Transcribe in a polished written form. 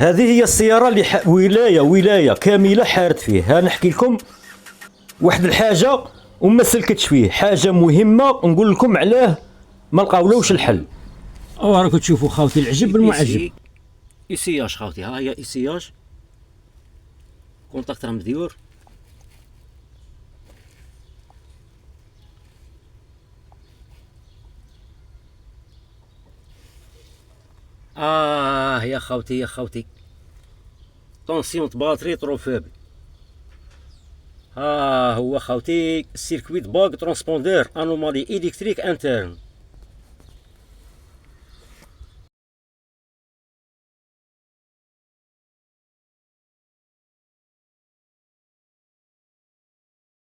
هذه هي السيارة اللي ولاية كاملة حارت فيه. ها نحكي لكم واحد الحاجة وما سلكتش فيه، حاجة مهمة نقول لكم علاه ما لقاولوش الحل. راكم تشوفوا خاوتي العجب بالمعجب. إيسياج خاوتي، ها هي إيسياج، كونتاكت راه مديور. يا خاوتي يا خاوتي، طونسيون باتري طرو فابل. هو خاوتي سيركويت باغ ترونسبوندور انومالي الكتريك انترن.